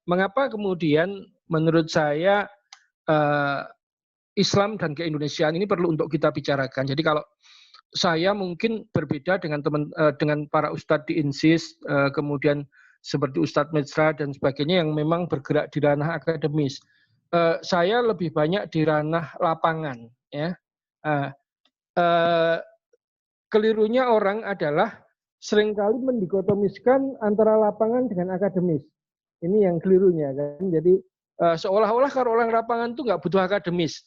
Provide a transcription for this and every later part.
Mengapa kemudian menurut saya Islam dan keindonesiaan ini perlu untuk kita bicarakan. Jadi kalau saya mungkin berbeda dengan dengan para ustadz di INSIS, kemudian seperti Ustadz Medzra dan sebagainya yang memang bergerak di ranah akademis. Saya lebih banyak di ranah lapangan, ya. Kelirunya orang adalah seringkali mendikotomiskan antara lapangan dengan akademis. Ini yang kelirunya kan. Jadi seolah-olah kalau orang lapangan itu nggak butuh akademis.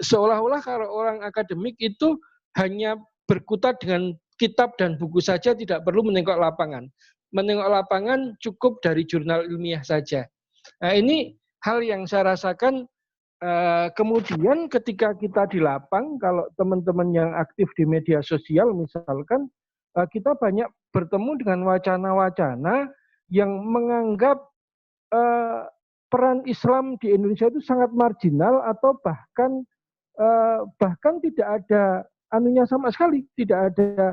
Seolah-olah kalau orang akademik itu hanya berkutat dengan kitab dan buku saja, tidak perlu menengok lapangan. Menengok lapangan cukup dari jurnal ilmiah saja. Nah, ini hal yang saya rasakan kemudian ketika kita di lapang, kalau teman-teman yang aktif di media sosial misalkan, kita banyak bertemu dengan wacana-wacana yang menganggap peran Islam di Indonesia itu sangat marginal atau bahkan tidak ada anunya sama sekali, tidak ada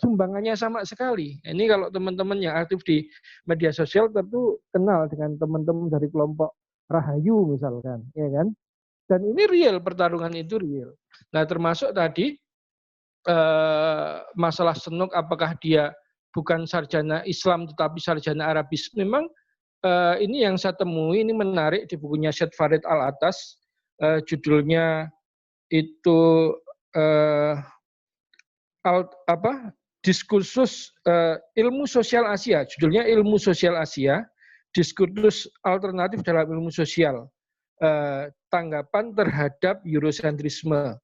sumbangannya sama sekali. Ini kalau teman-teman yang aktif di media sosial tentu kenal dengan teman-teman dari kelompok Rahayu misalkan, ya kan? Dan ini real, pertarungan itu real. Nah, termasuk tadi masalah Senuk, apakah dia bukan sarjana Islam tetapi sarjana Arabis. Memang ini yang saya temui, ini menarik di bukunya Syed Farid Al-Atas, judulnya itu diskursus ilmu sosial Asia, judulnya Ilmu Sosial Asia, diskursus alternatif dalam ilmu sosial, tanggapan terhadap Eurocentrisme,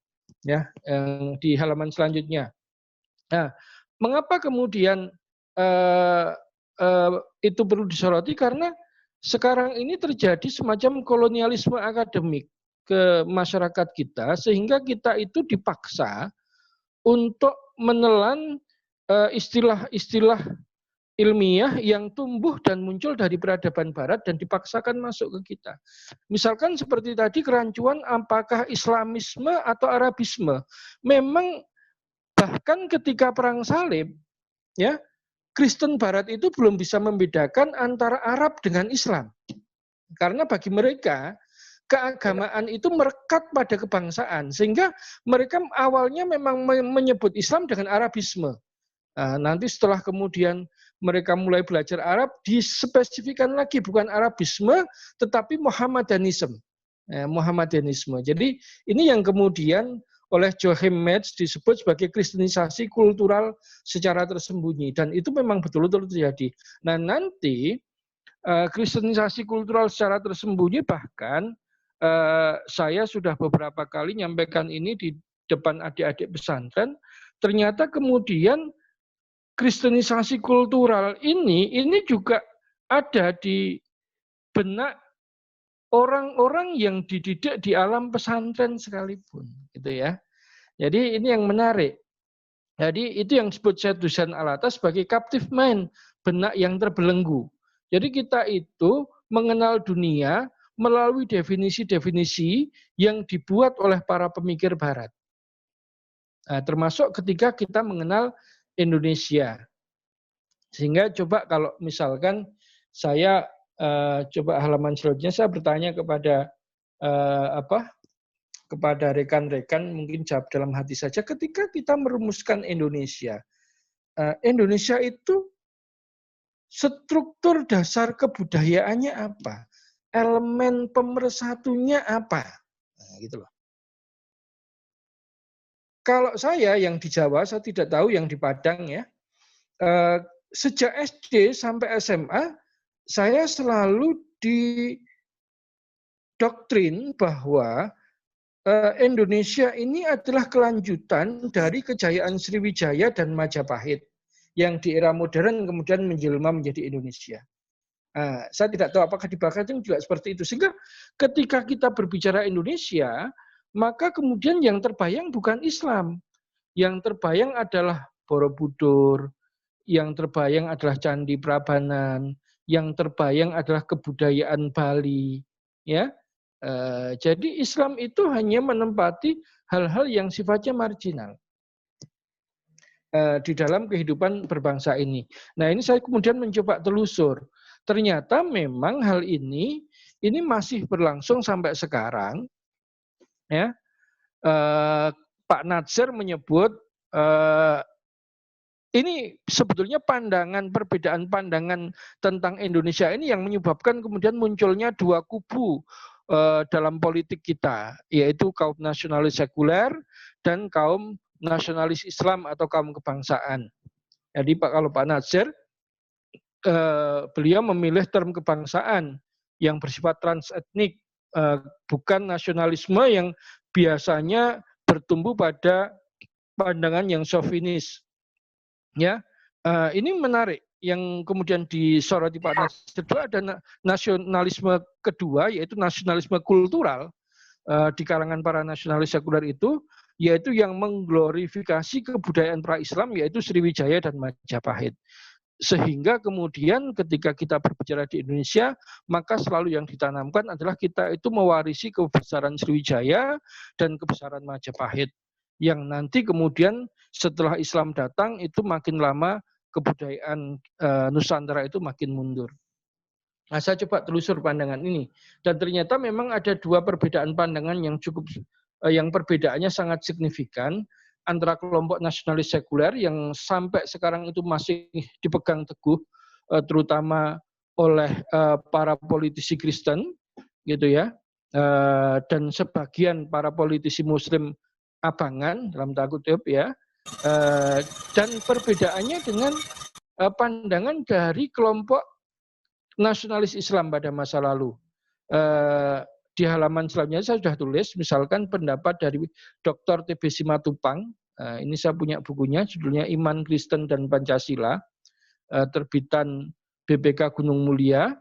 ya, yang di halaman selanjutnya. Nah, mengapa kemudian itu perlu disoroti? Karena sekarang ini terjadi semacam kolonialisme akademik ke masyarakat kita, sehingga kita itu dipaksa untuk menelan istilah-istilah ilmiah yang tumbuh dan muncul dari peradaban barat dan dipaksakan masuk ke kita. Misalkan seperti tadi kerancuan apakah Islamisme atau Arabisme. Memang bahkan ketika perang salib, ya, Kristen Barat itu belum bisa membedakan antara Arab dengan Islam. Karena bagi mereka, keagamaan itu merekat pada kebangsaan. Sehingga mereka awalnya memang menyebut Islam dengan Arabisme. Nah, nanti setelah kemudian mereka mulai belajar Arab, dispesifikan lagi bukan Arabisme, tetapi Muhammadanisme. Muhammadanisme. Jadi ini yang kemudian oleh Joachim Metz disebut sebagai kristenisasi kultural secara tersembunyi, dan itu memang betul-betul terjadi. Nah, nanti kristenisasi kultural secara tersembunyi, bahkan saya sudah beberapa kali nyampaikan ini di depan adik-adik pesantren, ternyata kemudian kristenisasi kultural ini juga ada di benak orang-orang yang dididik di alam pesantren sekalipun, gitu ya. Jadi ini yang menarik. Jadi itu yang disebut Syed Husain Alatas sebagai captive mind, benak yang terbelenggu. Jadi kita itu mengenal dunia melalui definisi-definisi yang dibuat oleh para pemikir Barat. Nah, termasuk ketika kita mengenal Indonesia. Sehingga coba kalau misalkan saya coba halaman selanjutnya, saya bertanya kepada kepada rekan-rekan, mungkin jawab dalam hati saja, ketika kita merumuskan Indonesia, Indonesia itu struktur dasar kebudayaannya apa? Elemen pemersatunya apa? Nah, gitu loh. Kalau saya yang di Jawa, saya tidak tahu yang di Padang ya. Sejak SD sampai SMA, saya selalu didoktrin bahwa Indonesia ini adalah kelanjutan dari kejayaan Sriwijaya dan Majapahit yang di era modern kemudian menjelma menjadi Indonesia. Nah, saya tidak tahu apakah di Bangladesh juga seperti itu. Sehingga ketika kita berbicara Indonesia, maka kemudian yang terbayang bukan Islam. Yang terbayang adalah Borobudur, yang terbayang adalah Candi Prambanan, yang terbayang adalah kebudayaan Bali. Ya, jadi Islam itu hanya menempati hal-hal yang sifatnya marginal di dalam kehidupan berbangsa ini. Nah, ini saya kemudian mencoba telusur. ternyata memang hal ini masih berlangsung sampai sekarang, ya. Pak Natsir menyebut ini sebetulnya perbedaan pandangan tentang Indonesia ini yang menyebabkan kemudian munculnya dua kubu dalam politik kita, yaitu kaum nasionalis sekuler dan kaum nasionalis Islam atau kaum kebangsaan. Jadi kalau Pak Natsir, beliau memilih term kebangsaan yang bersifat transetnik, bukan nasionalisme yang biasanya bertumbuh pada pandangan yang chauvinis. Ya, ini menarik. Yang kemudian disoroti Pak Natsir itu ada nasionalisme kedua, yaitu nasionalisme kultural di kalangan para nasionalis sekuler itu, yaitu yang mengglorifikasi kebudayaan pra-Islam, yaitu Sriwijaya dan Majapahit. Sehingga kemudian ketika kita berbicara di Indonesia, maka selalu yang ditanamkan adalah kita itu mewarisi kebesaran Sriwijaya dan kebesaran Majapahit, yang nanti kemudian setelah Islam datang itu makin lama kebudayaan Nusantara itu makin mundur. Nah, saya coba telusur pandangan ini, dan ternyata memang ada dua perbedaan pandangan yang yang perbedaannya sangat signifikan antara kelompok nasionalis sekuler yang sampai sekarang itu masih dipegang teguh, terutama oleh para politisi Kristen, gitu ya, dan sebagian para politisi Muslim abangan dalam tanda kutip ya, dan perbedaannya dengan pandangan dari kelompok nasionalis Islam pada masa lalu. Di halaman selanjutnya saya sudah tulis, misalkan pendapat dari Dr. TB Simatupang. Ini saya punya bukunya, judulnya Iman Kristen dan Pancasila, terbitan BPK Gunung Mulia.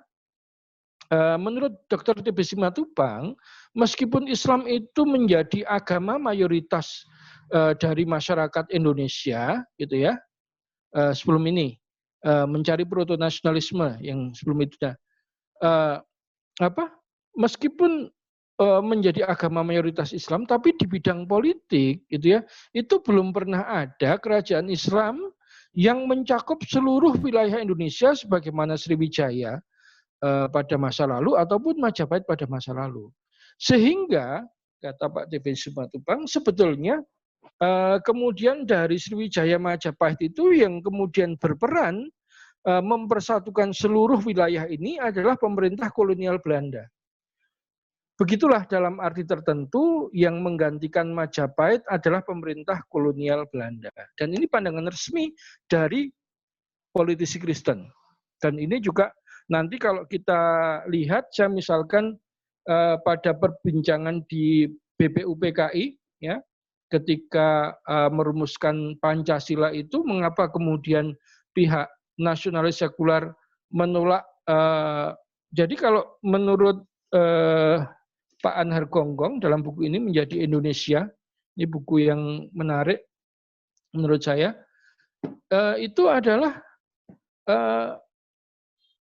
Menurut Dr. TB Simatupang, meskipun Islam itu menjadi agama mayoritas dari masyarakat Indonesia, gitu ya, sebelum ini mencari proto-nasionalisme yang sebelum itu, meskipun menjadi agama mayoritas Islam, tapi di bidang politik, gitu ya, itu belum pernah ada kerajaan Islam yang mencakup seluruh wilayah Indonesia sebagaimana Sriwijaya pada masa lalu ataupun Majapahit pada masa lalu. Sehingga kata Pak TB Simatupang, sebetulnya kemudian dari Sriwijaya Majapahit itu yang kemudian berperan mempersatukan seluruh wilayah ini adalah pemerintah kolonial Belanda. Begitulah dalam arti tertentu yang menggantikan Majapahit adalah pemerintah kolonial Belanda. Dan ini pandangan resmi dari politisi Kristen. Dan ini juga nanti kalau kita lihat, saya misalkan pada perbincangan di BPUPKI, ya, ketika merumuskan Pancasila itu, mengapa kemudian pihak nasionalis sekuler menolak. Jadi kalau menurut Pak Anhar Gonggong dalam buku ini Menjadi Indonesia, ini buku yang menarik menurut saya, itu adalah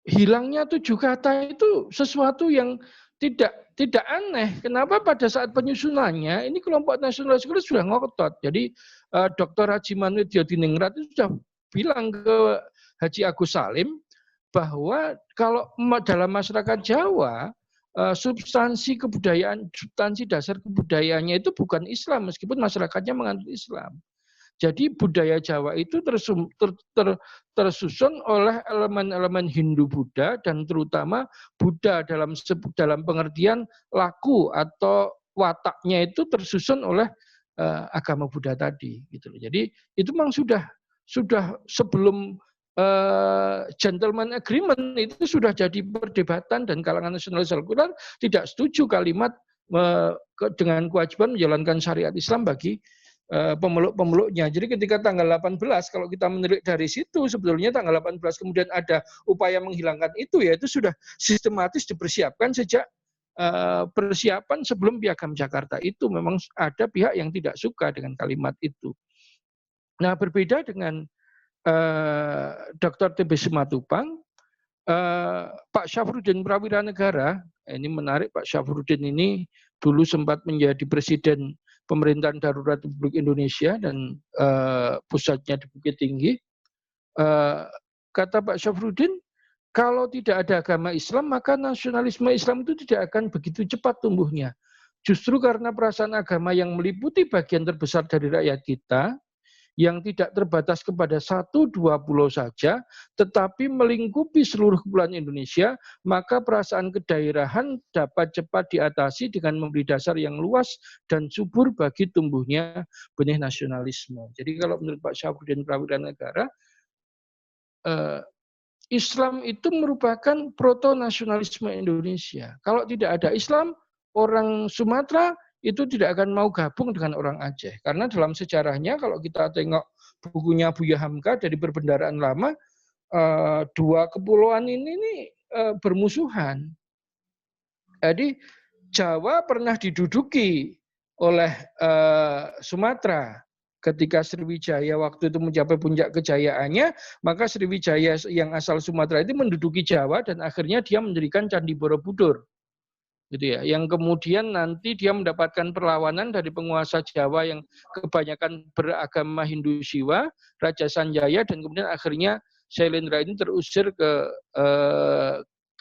hilangnya 7 kata itu sesuatu yang tidak aneh. Kenapa pada saat penyusunannya ini kelompok nasionalis sudah ngotot. Jadi Dr. Haji Manwidya Diningrat itu sudah bilang ke Haji Agus Salim bahwa kalau dalam masyarakat Jawa substansi dasar kebudayaannya itu bukan Islam, meskipun masyarakatnya menganut Islam. Jadi budaya Jawa itu tersusun oleh elemen-elemen Hindu-Buddha, dan terutama Buddha dalam pengertian laku atau wataknya itu tersusun oleh agama Buddha tadi. Gitu. Jadi itu memang sudah sebelum gentleman agreement itu sudah jadi perdebatan, dan kalangan nasionalis sekuler tidak setuju kalimat dengan kewajiban menjalankan syariat Islam bagi pemeluk-pemeluknya. Jadi ketika tanggal 18, kalau kita menilik dari situ, sebetulnya tanggal 18 kemudian ada upaya menghilangkan itu, ya itu sudah sistematis dipersiapkan sejak persiapan sebelum Piagam Jakarta itu. Memang ada pihak yang tidak suka dengan kalimat itu. Nah, berbeda dengan Dr. TB Simatupang, Pak Syafruddin Prawira Negara, ini menarik, Pak Syafruddin ini dulu sempat menjadi presiden pemerintahan darurat Republik Indonesia dan pusatnya di Bukit Tinggi. Kata Pak Syafruddin, Kalau tidak ada agama Islam, maka nasionalisme Islam itu tidak akan begitu cepat tumbuhnya. Justru karena perasaan agama yang meliputi bagian terbesar dari rakyat kita, yang tidak terbatas kepada 1-2 pulau saja, tetapi melingkupi seluruh kepulauan Indonesia, maka perasaan kedaerahan dapat cepat diatasi dengan memberi dasar yang luas dan subur bagi tumbuhnya benih nasionalisme. Jadi kalau menurut Pak Syafruddin Prawira Negara, Islam itu merupakan proto-nasionalisme Indonesia. Kalau tidak ada Islam, orang Sumatera itu tidak akan mau gabung dengan orang Aceh. Karena dalam sejarahnya, kalau kita tengok bukunya Buya Hamka dari Perbendaharaan Lama, dua kepulauan ini bermusuhan. Jadi Jawa pernah diduduki oleh Sumatera. Ketika Sriwijaya waktu itu mencapai puncak kejayaannya, maka Sriwijaya yang asal Sumatera itu menduduki Jawa dan akhirnya dia mendirikan Candi Borobudur. Gitu ya. Yang kemudian nanti dia mendapatkan perlawanan dari penguasa Jawa yang kebanyakan beragama Hindu Siwa, Raja Sanjaya, dan kemudian akhirnya Shailendra ini terusir ke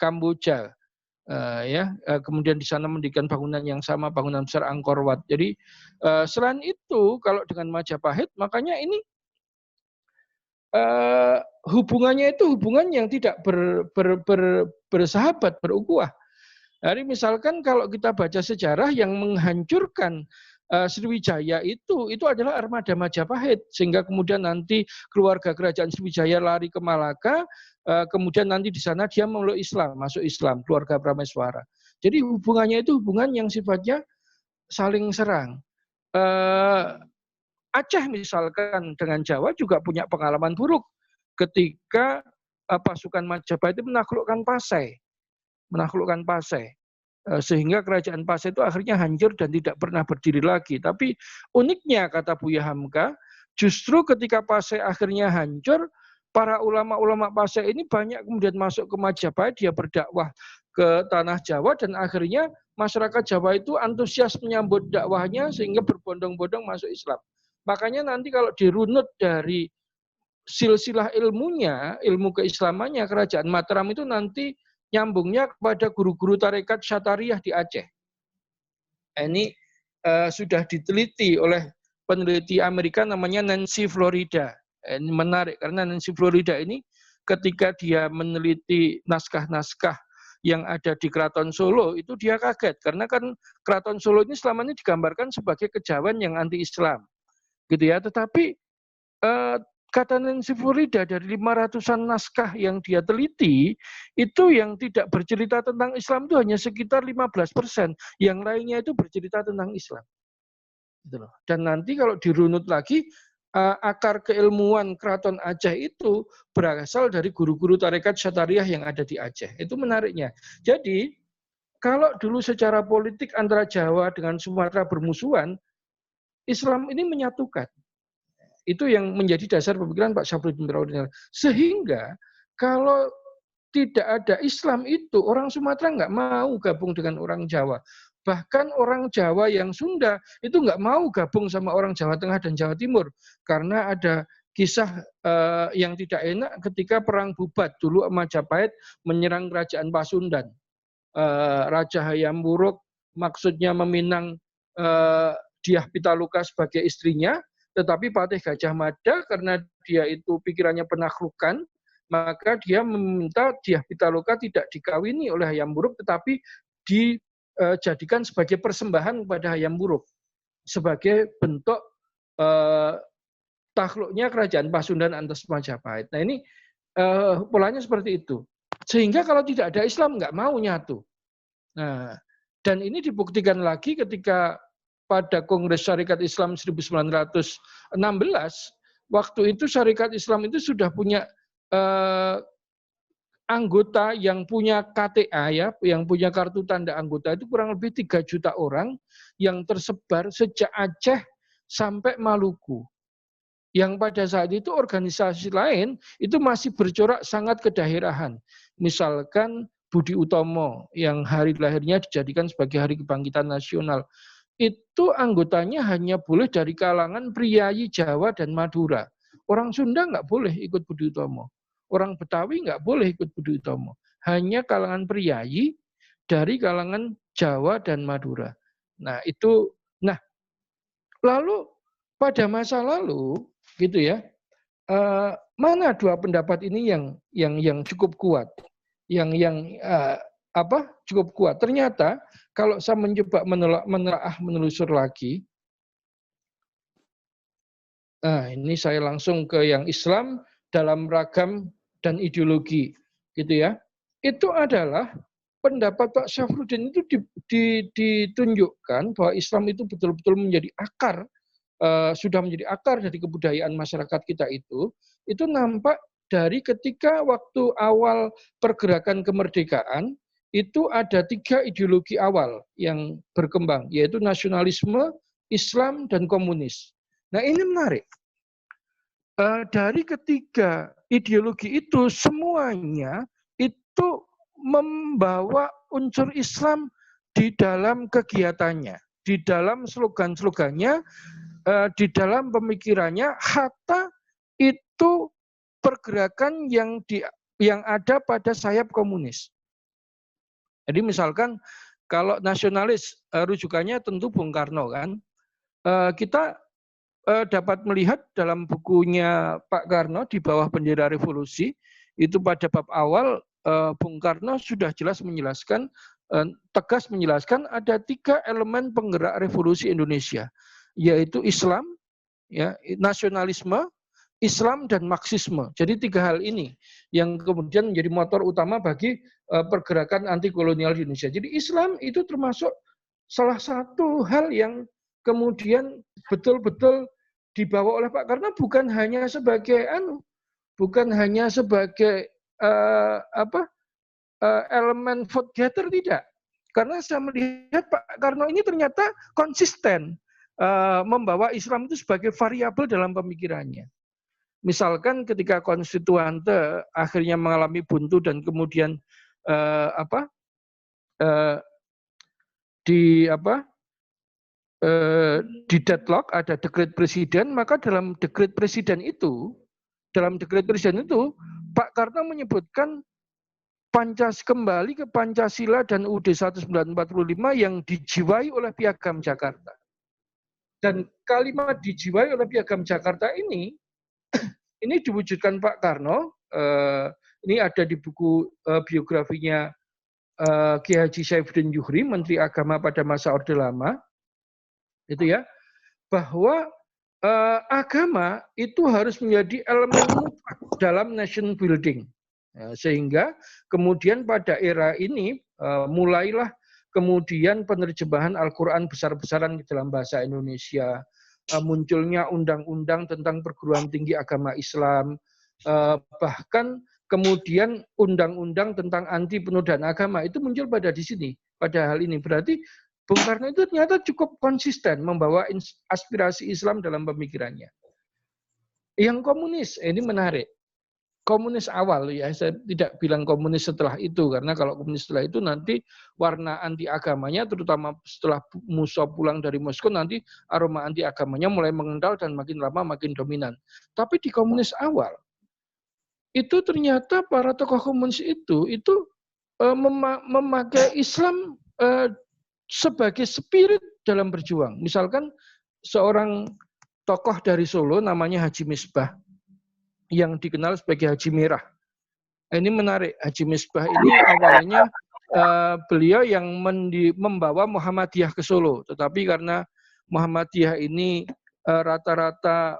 Kamboja. Kemudian di sana mendirikan bangunan yang sama, bangunan besar Angkor Wat. Jadi selain itu, kalau dengan Majapahit, makanya ini hubungannya itu hubungan yang tidak bersahabat, berukhuwah. Jadi misalkan kalau kita baca sejarah yang menghancurkan Sriwijaya itu adalah armada Majapahit, sehingga kemudian nanti keluarga kerajaan Sriwijaya lari ke Malaka, kemudian nanti di sana dia memeluk Islam, masuk Islam, keluarga Prameswara. Jadi hubungannya itu hubungan yang sifatnya saling serang. Aceh misalkan dengan Jawa juga punya pengalaman buruk ketika pasukan Majapahit itu menaklukkan Pasai. Sehingga kerajaan Pasai itu akhirnya hancur dan tidak pernah berdiri lagi. Tapi uniknya kata Buya Hamka, justru ketika Pasai akhirnya hancur, para ulama-ulama Pasai ini banyak kemudian masuk ke Majapahit, dia berdakwah ke tanah Jawa, dan akhirnya masyarakat Jawa itu antusias menyambut dakwahnya sehingga berbondong-bondong masuk Islam. Makanya nanti kalau dirunut dari silsilah ilmunya, ilmu keislamannya, kerajaan Mataram itu nanti nyambungnya kepada guru-guru tarekat Syatariah di Aceh. Ini sudah diteliti oleh peneliti Amerika namanya Nancy Florida. Ini menarik karena Nancy Florida ini ketika dia meneliti naskah-naskah yang ada di Keraton Solo itu dia kaget karena kan Keraton Solo ini selama ini digambarkan sebagai kejawen yang anti-Islam, gitu ya. Tetapi kata Nancy Florida, dari 500-an naskah yang dia teliti, itu yang tidak bercerita tentang Islam itu hanya sekitar 15%. Yang lainnya itu bercerita tentang Islam. Dan nanti kalau dirunut lagi, akar keilmuan Keraton Aceh itu berasal dari guru-guru tarekat Syatariah yang ada di Aceh. Itu menariknya. Jadi, kalau dulu secara politik antara Jawa dengan Sumatera bermusuhan, Islam ini menyatukan. Itu yang menjadi dasar pemikiran Pak Syafruddin Prawira. Sehingga kalau tidak ada Islam itu, orang Sumatera nggak mau gabung dengan orang Jawa. Bahkan orang Jawa yang Sunda itu nggak mau gabung sama orang Jawa Tengah dan Jawa Timur. Karena ada kisah yang tidak enak ketika Perang Bubat. Dulu Majapahit menyerang kerajaan Pasundan. Raja Hayam Wuruk maksudnya meminang Dyah Pitaloka sebagai istrinya, tetapi Patih Gajah Mada karena dia itu pikirannya penaklukan, maka dia meminta Dyah Pitaloka tidak dikawini oleh Hayam Wuruk, tetapi dijadikan sebagai persembahan kepada Hayam Wuruk sebagai bentuk takluknya kerajaan Pasundan atas Majapahit. Nah ini polanya seperti itu. Sehingga kalau tidak ada Islam nggak mau nyatu. Nah, dan ini dibuktikan lagi ketika pada Kongres Syarikat Islam 1916, waktu itu Syarikat Islam itu sudah punya anggota yang punya KTA, ya, yang punya kartu tanda anggota itu kurang lebih 3 juta orang yang tersebar sejak Aceh sampai Maluku. Yang pada saat itu organisasi lain itu masih bercorak sangat kedaerahan. Misalkan Budi Utomo yang hari lahirnya dijadikan sebagai Hari Kebangkitan Nasional. Itu anggotanya hanya boleh dari kalangan priyayi Jawa dan Madura. Orang Sunda nggak boleh ikut Budi Utomo. orang Betawi nggak boleh ikut Budi Utomo. Hanya kalangan priyayi dari kalangan Jawa dan Madura. Nah, itu lalu pada masa lalu gitu ya, mana dua pendapat ini yang cukup kuat, yang cukup kuat. Ternyata kalau saya mencoba menelusur lagi, ini saya langsung ke yang Islam dalam ragam dan ideologi, gitu ya. Itu adalah pendapat Pak Syafruddin itu ditunjukkan bahwa Islam itu betul-betul menjadi akar, sudah menjadi akar dari kebudayaan masyarakat kita itu nampak dari ketika waktu awal pergerakan kemerdekaan, itu ada 3 ideologi awal yang berkembang, yaitu nasionalisme, Islam, dan komunis. Nah, ini menarik. Dari ketiga ideologi itu semuanya itu membawa unsur Islam di dalam kegiatannya, di dalam slogan-slogannya, di dalam pemikirannya. Hatta itu pergerakan yang ada pada sayap komunis. Jadi misalkan kalau nasionalis, rujukannya tentu Bung Karno kan. Kita dapat melihat dalam bukunya Pak Karno di bawah bendera revolusi, itu pada bab awal Bung Karno sudah jelas menjelaskan, tegas menjelaskan ada 3 elemen penggerak revolusi Indonesia, yaitu Islam, ya, nasionalisme, Islam, dan Marxisme. Jadi 3 hal ini yang kemudian menjadi motor utama bagi pergerakan anti kolonial di Indonesia. Jadi Islam itu termasuk salah satu hal yang kemudian betul-betul dibawa oleh Pak Karno, bukan hanya sebagai elemen vote gather, tidak. Karena saya melihat Pak Karno ini ternyata konsisten membawa Islam itu sebagai variabel dalam pemikirannya. Misalkan ketika konstituante akhirnya mengalami buntu dan kemudian di deadlock, ada dekret presiden, maka dalam dekret presiden itu Pak Karno menyebutkan kembali ke Pancasila dan UUD 1945 yang dijiwai oleh Piagam Jakarta. Dan kalimat dijiwai oleh Piagam Jakarta ini diwujudkan Pak Karno. Ini ada di buku biografinya Kiai Haji Saifuddin Zuhri, Menteri Agama pada masa Orde Lama. Itu ya, bahwa agama itu harus menjadi elemen mutlak dalam nation building. Sehingga kemudian pada era ini mulailah kemudian penerjemahan Al-Quran besar-besaran di dalam bahasa Indonesia, munculnya undang-undang tentang perguruan tinggi agama Islam, bahkan kemudian undang-undang tentang anti penodaan agama itu muncul pada hal ini. Berarti Bung Karno itu ternyata cukup konsisten membawa aspirasi Islam dalam pemikirannya. Yang komunis, ini menarik. Komunis awal, ya, saya tidak bilang komunis setelah itu, karena kalau komunis setelah itu nanti warna anti agamanya, terutama setelah Musa pulang dari Moskow, nanti aroma anti agamanya mulai mengental dan makin lama makin dominan. Tapi di komunis awal, itu ternyata para tokoh komunis itu memakai Islam sebagai spirit dalam berjuang. Misalkan seorang tokoh dari Solo namanya Haji Misbah, yang dikenal sebagai Haji Merah. Ini menarik, Haji Misbah ini awalnya beliau yang membawa Muhammadiyah ke Solo, tetapi karena Muhammadiyah ini rata-rata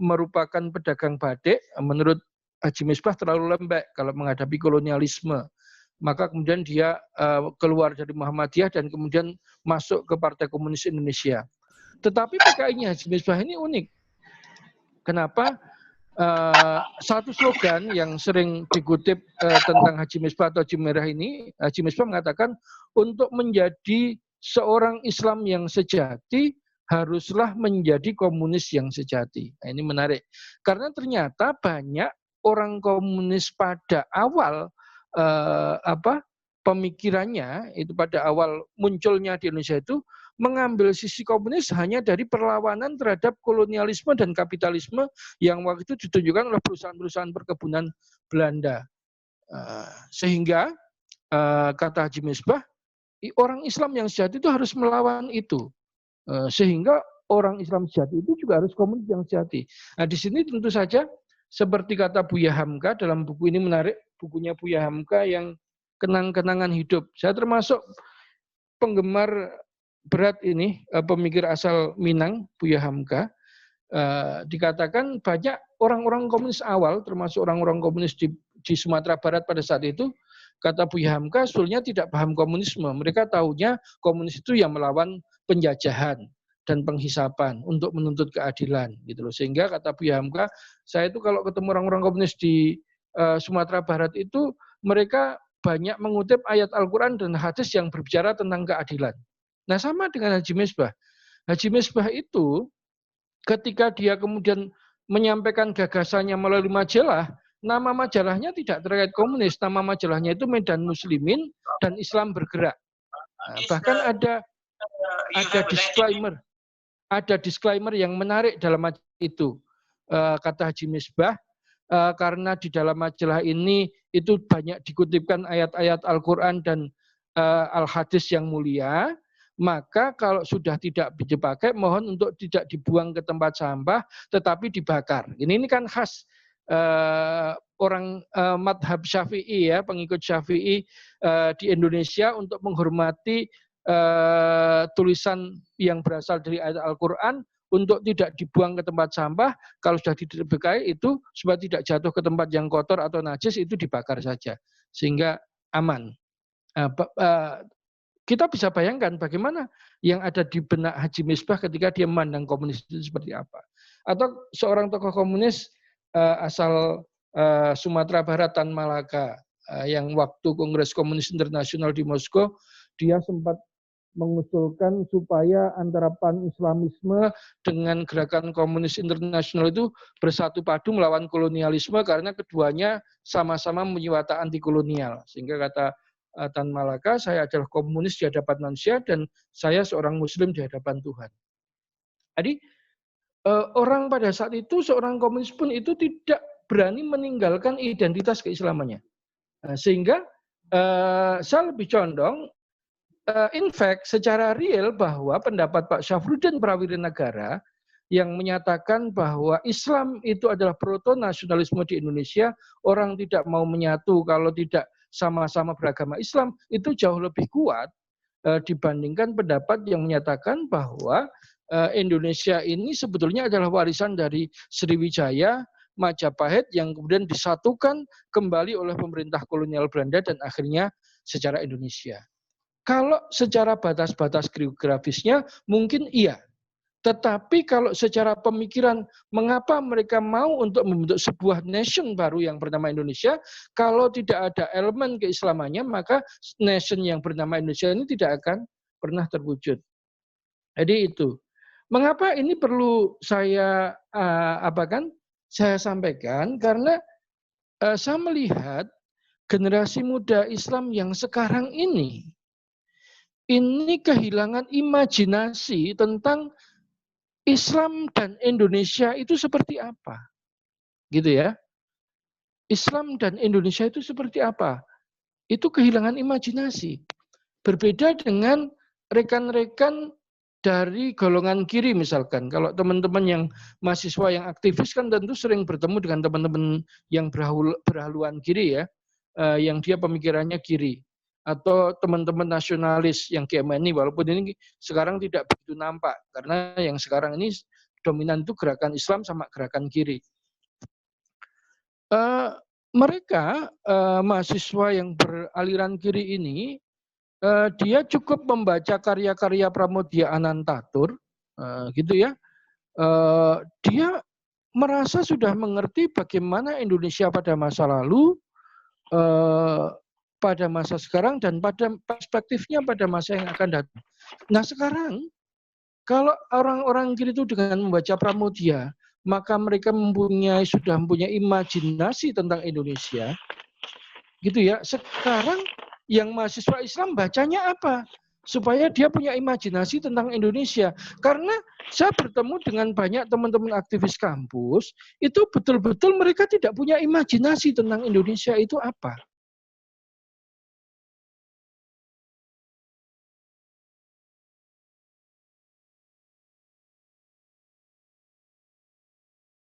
merupakan pedagang batik, menurut Haji Misbah terlalu lembek kalau menghadapi kolonialisme. Maka kemudian dia keluar dari Muhammadiyah dan kemudian masuk ke Partai Komunis Indonesia. Tetapi PKI-nya Haji Misbah ini unik. Kenapa? Satu slogan yang sering dikutip tentang Haji Misbah atau Haji Merah ini, Haji Misbah mengatakan, untuk menjadi seorang Islam yang sejati, haruslah menjadi komunis yang sejati. Nah, ini menarik. Karena ternyata banyak orang komunis pada awal pemikirannya itu pada awal munculnya di Indonesia itu mengambil sisi komunis hanya dari perlawanan terhadap kolonialisme dan kapitalisme yang waktu itu ditunjukkan oleh perusahaan-perusahaan perkebunan Belanda. Sehingga kata Haji Misbah, orang Islam yang sejati itu harus melawan itu. Sehingga orang Islam sejati itu juga harus komunis yang sejati. Nah, di sini tentu saja seperti kata Buya Hamka dalam buku ini menarik, bukunya Buya Hamka yang Kenang-kenangan Hidup. Saya termasuk penggemar berat ini, pemikir asal Minang, Buya Hamka. Dikatakan banyak orang-orang komunis awal, termasuk orang-orang komunis di Sumatera Barat pada saat itu, kata Buya Hamka, sebetulnya tidak paham komunisme. Mereka tahunya komunis itu yang melawan penjajahan dan penghisapan untuk menuntut keadilan, gitu loh. Sehingga kata Buya Hamka, saya itu kalau ketemu orang-orang komunis di Sumatera Barat itu, mereka banyak mengutip ayat Al-Quran dan hadis yang berbicara tentang keadilan. Nah, sama dengan Haji Misbah. Haji Misbah itu ketika dia kemudian menyampaikan gagasannya melalui majalah, nama majalahnya tidak terkait komunis, nama majalahnya itu Medan Muslimin dan Islam Bergerak. Nah, bahkan ada disclaimer yang menarik dalam majalah itu. Kata Haji Misbah, karena di dalam majalah ini itu banyak dikutipkan ayat-ayat Al-Quran dan Al-Hadis yang mulia, maka kalau sudah tidak dipakai, mohon untuk tidak dibuang ke tempat sampah, tetapi dibakar. Ini kan khas orang madhab Syafi'i, ya, pengikut Syafi'i di Indonesia untuk menghormati tulisan yang berasal dari ayat Al-Quran, untuk tidak dibuang ke tempat sampah, kalau sudah diberkahi itu supaya tidak jatuh ke tempat yang kotor atau najis, itu dibakar saja sehingga aman. Kita bisa bayangkan bagaimana yang ada di benak Haji Misbah ketika dia memandang komunis itu seperti apa. Atau seorang tokoh komunis asal Sumatera Barat, Tan Malaka, yang waktu Kongres Komunis Internasional di Moskow, dia sempat mengusulkan supaya antara pan-Islamisme dengan gerakan komunis internasional itu bersatu padu melawan kolonialisme, karena keduanya sama-sama mempunyai watak anti kolonial. Sehingga kata Tan Malaka, saya adalah komunis di hadapan manusia dan saya seorang muslim di hadapan Tuhan. Jadi orang pada saat itu, seorang komunis pun itu tidak berani meninggalkan identitas keislamannya. Sehingga saya lebih condong, in fact, secara real bahwa pendapat Pak Syafruddin Prawirinegara yang menyatakan bahwa Islam itu adalah proto-nasionalisme di Indonesia, orang tidak mau menyatu kalau tidak sama-sama beragama Islam, itu jauh lebih kuat dibandingkan pendapat yang menyatakan bahwa Indonesia ini sebetulnya adalah warisan dari Sriwijaya, Majapahit yang kemudian disatukan kembali oleh pemerintah kolonial Belanda dan akhirnya sejarah Indonesia. Kalau secara batas-batas geografisnya mungkin iya. Tetapi kalau secara pemikiran mengapa mereka mau untuk membentuk sebuah nation baru yang bernama Indonesia, kalau tidak ada elemen keislamannya, maka nation yang bernama Indonesia ini tidak akan pernah terwujud. Jadi itu. Mengapa ini perlu saya saya sampaikan? Karena saya melihat generasi muda Islam yang sekarang ini kehilangan imajinasi tentang Islam dan Indonesia itu seperti apa. Gitu ya. Islam dan Indonesia itu seperti apa? Itu kehilangan imajinasi. Berbeda dengan rekan-rekan dari golongan kiri misalkan. Kalau teman-teman yang mahasiswa yang aktivis kan tentu sering bertemu dengan teman-teman yang berhaluan kiri ya. Yang dia pemikirannya kiri. Atau teman-teman nasionalis yang GMNI, walaupun ini sekarang tidak begitu nampak, karena yang sekarang ini dominan itu gerakan Islam sama gerakan kiri. Mereka mahasiswa yang beraliran kiri ini, dia cukup membaca karya-karya Pramoedya Anantatur, gitu ya. Dia merasa sudah mengerti bagaimana Indonesia pada masa lalu, pada masa sekarang, dan pada perspektifnya pada masa yang akan datang. Nah sekarang, kalau orang-orang kiri itu dengan membaca Pramoedya, maka mereka sudah mempunyai imajinasi tentang Indonesia, gitu ya. Sekarang yang mahasiswa Islam bacanya apa? supaya dia punya imajinasi tentang Indonesia. Karena saya bertemu dengan banyak teman-teman aktivis kampus, itu betul-betul mereka tidak punya imajinasi tentang Indonesia itu apa.